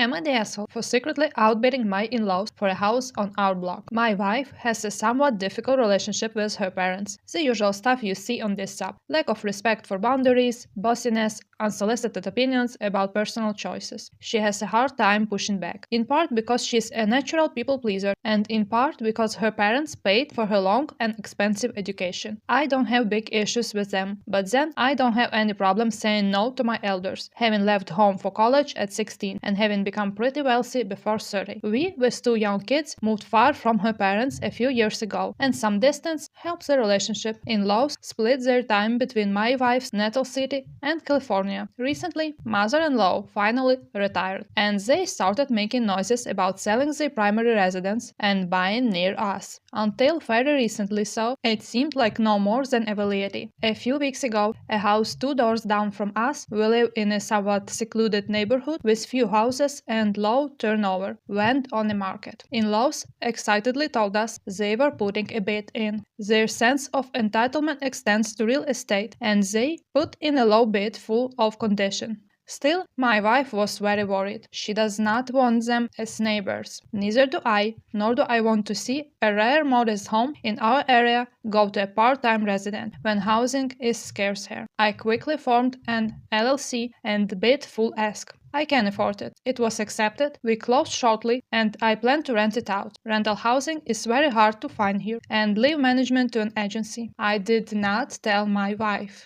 am I the asshole for secretly outbidding my in-laws for a house on our block? My wife has a somewhat difficult relationship with her parents. The usual stuff you see on this sub. Lack of respect for boundaries, bossiness, unsolicited opinions about personal choices. She has a hard time pushing back, in part because she's a natural people pleaser, and in part because her parents paid for her long and expensive education. I don't have big issues with them, but then I don't have any problem saying no to my elders, having left home for college at 16 and having become pretty wealthy before 30. We, with two young kids, moved far from her parents a few years ago, and some distance helps the relationship. In-laws split their time between my wife's natal city and California. Recently, mother-in-law finally retired, and they started making noises about selling their primary residence and buying near us. Until very recently so, it seemed like no more than a velleity. A few weeks ago, a house 2 doors down from us, we live in a somewhat secluded neighborhood with few houses and low turnover, went on the market. In-laws excitedly told us they were putting a bid in. Their sense of entitlement extends to real estate, and they put in a low bid full of condition. Still, my wife was very worried. She does not want them as neighbors. Neither do I, nor do I want to see a rare modest home in our area go to a part-time resident when housing is scarce here. I quickly formed an LLC and bid full ask. I can afford it. It was accepted, we closed shortly, and I plan to rent it out. Rental housing is very hard to find here, and leave management to an agency. I did not tell my wife.